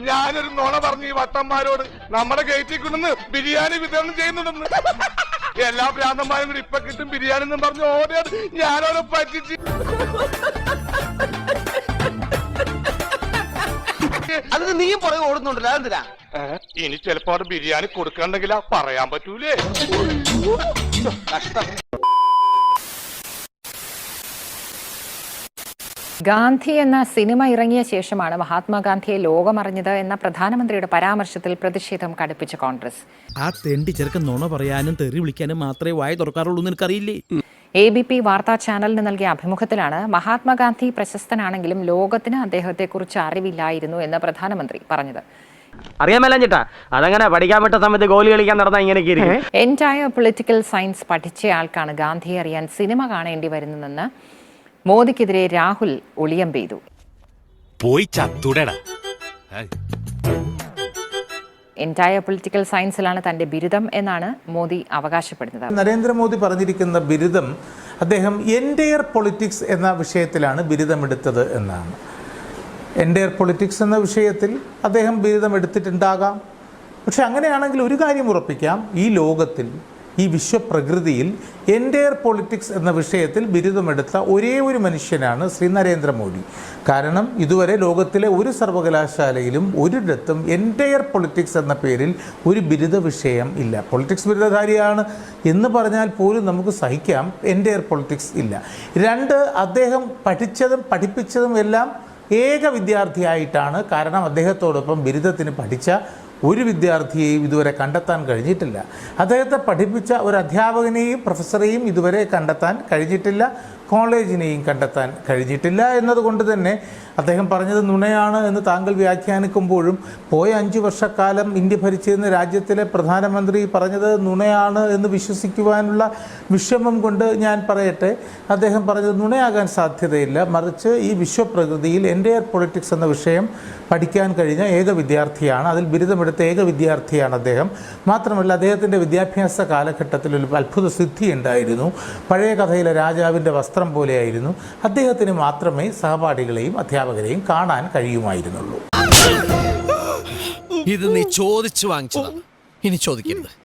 ഞാനൊരു നുണ പറഞ്ഞു ഈ വട്ടന്മാരോട് നമ്മുടെ ഗേറ്റിൽ കൊണ്ടുവന്ന് ബിരിയാണി വിതരണം ചെയ്യുന്നുണ്ടെന്ന്. എല്ലാ ഭ്രാന്തന്മാരും കൂടി ഇപ്പൊ കിട്ടും ബിരിയാണി എന്നും പറഞ്ഞു ഓടിയത് ഞാനോട് പറ്റിച്ച്. അതിന് നീയും പുറകെ ഓടുന്നുണ്ടല്ലോ, അതെന്തിനാ? ഇനി ചിലപ്പോ അവിടെ ബിരിയാണി കൊടുക്കണ്ടെങ്കിലാ പറയാൻ പറ്റൂലേ. കഷ്ടം. ഗാന്ധി എന്ന സിനിമ ഇറങ്ങിയ ശേഷമാണ് മഹാത്മാഗാന്ധിയെ ലോകമറിഞ്ഞത് എന്ന പ്രധാനമന്ത്രിയുടെ പരാമർശത്തിൽ പ്രതിഷേധം കടുപ്പിച്ച കോൺഗ്രസ്. ആ തെണ്ടി ചെറുക്കൻ നുണ പറയാനും തെറി വിളിക്കാനും മാത്രമേ വായ തുറക്കാറുള്ളൂ എന്ന് എനിക്കറിയില്ലേ. ABP വാർത്താ ചാനലിന് നൽകിയ അഭിമുഖത്തിലാണ് മഹാത്മാഗാന്ധി പ്രശസ്തനാണെങ്കിലും ലോകത്തിന് അദ്ദേഹത്തെക്കുറിച്ച് അറിവില്ലായിരുന്നു എന്ന് പ്രധാനമന്ത്രി പറഞ്ഞത്. അറിയാൻ മേലഞ്ഞിട്ടാ അതങ്ങനെ പഠിക്കാൻ പറ്റ സമയത്ത് ഗോലി കളിക്കാൻ നടന്ന ഇങ്ങനെയൊക്കെ ഇരിക്കും. എൻറ്റയർ പൊളിറ്റിക്കൽ സയൻസ് പഠിച്ചയാൾക്കാണ് ഗാന്ധിയെ അറിയാൻ സിനിമ കാണേണ്ടി വരുന്നതെന്ന് മോദിക്കെതിരെ രാഹുൽ ഒളിയമ്പെയ്തു. പോയി ചത്തുടടാ. എൻറ്റയർ പൊളിറ്റിക്കൽ സയൻസിലാണ് തന്റെ ബിരുദം എന്നാണ് മോദി അവകാശപ്പെടുന്നത്. നരേന്ദ്രമോദി പറഞ്ഞിരിക്കുന്ന ബിരുദം അദ്ദേഹം എൻറ്റയർ പൊളിറ്റിക്സ് എന്ന വിഷയത്തിലാണ് ബിരുദമെടുത്തത് എന്നാണ്. എൻറ്റയർ പൊളിറ്റിക്സ് എന്ന വിഷയത്തിൽ അദ്ദേഹം ബിരുദം എടുത്തിട്ടുണ്ടാകാം. പക്ഷെ അങ്ങനെയാണെങ്കിൽ ഒരു കാര്യം ഉറപ്പിക്കാം, ഈ ലോകത്തിൽ ഈ വിശ്വപ്രകൃതിയിൽ എൻറ്റയർ പൊളിറ്റിക്സ് എന്ന വിഷയത്തിൽ ബിരുദമെടുത്ത ഒരേ ഒരു മനുഷ്യനാണ് ശ്രീ നരേന്ദ്രമോദി. കാരണം ഇതുവരെ ലോകത്തിലെ ഒരു സർവകലാശാലയിലും ഒരിടത്തും എൻറ്റയർ പൊളിറ്റിക്സ് എന്ന പേരിൽ ഒരു ബിരുദ വിഷയം ഇല്ല. പൊളിറ്റിക്സ് ബിരുദധാരിയാണ് എന്ന് പറഞ്ഞാൽ പോലും നമുക്ക് സഹിക്കാം, എൻറ്റയർ പൊളിറ്റിക്സ് ഇല്ല. രണ്ട്, അദ്ദേഹം പഠിച്ചതും പഠിപ്പിച്ചതും എല്ലാം ഏക വിദ്യാർത്ഥിയായിട്ടാണ്. കാരണം അദ്ദേഹത്തോടൊപ്പം ബിരുദത്തിന് പഠിച്ച ഒരു വിദ്യാർത്ഥിയെയും ഇതുവരെ കണ്ടെത്താൻ കഴിഞ്ഞിട്ടില്ല. അദ്ദേഹത്തെ പഠിപ്പിച്ച ഒരു അധ്യാപകനെയും പ്രൊഫസറെയും ഇതുവരെ കണ്ടെത്താൻ കഴിഞ്ഞിട്ടില്ല, കോളേജിനെയും കണ്ടെത്താൻ കഴിഞ്ഞിട്ടില്ല. എന്നതുകൊണ്ട് തന്നെ അദ്ദേഹം പറഞ്ഞത് നുണയാണ് എന്ന് താങ്കൾ വ്യാഖ്യാനിക്കുമ്പോഴും പോയ 5 വർഷക്കാലം ഇന്ത്യ ഭരിച്ചിരുന്ന രാജ്യത്തിലെ പ്രധാനമന്ത്രി പറഞ്ഞത് നുണയാണ് എന്ന് വിശ്വസിക്കുവാനുള്ള വിഷമം കൊണ്ട് ഞാൻ പറയട്ടെ, അദ്ദേഹം പറഞ്ഞത് നുണയാകാൻ സാധ്യതയില്ല. മറിച്ച് ഈ വിശ്വപ്രകൃതിയിൽ എൻറ്റയർ പൊളിറ്റിക്സ് എന്ന വിഷയം പഠിക്കാൻ കഴിഞ്ഞ ഏക വിദ്യാർത്ഥിയാണ്, അതിൽ ബിരുദമെടുത്ത ഏക വിദ്യാർത്ഥിയാണ് അദ്ദേഹം. മാത്രമല്ല അദ്ദേഹത്തിൻ്റെ വിദ്യാഭ്യാസ കാലഘട്ടത്തിൽ ഒരു അത്ഭുത സിദ്ധി ഉണ്ടായിരുന്നു. പഴയ കഥയിലെ രാജാവിൻ്റെ വസ്ത്രം പോലെയായിരുന്നു. അദ്ദേഹത്തിന് മാത്രമേ സഹപാഠികളെയും അധ്യാപകരെയും കാണാൻ കഴിയുമായിരുന്നുള്ളൂ. ഇത് നീ ചോദിച്ചു വാങ്ങിച്ചതാണ്, ഇനി ചോദിക്കരുത്.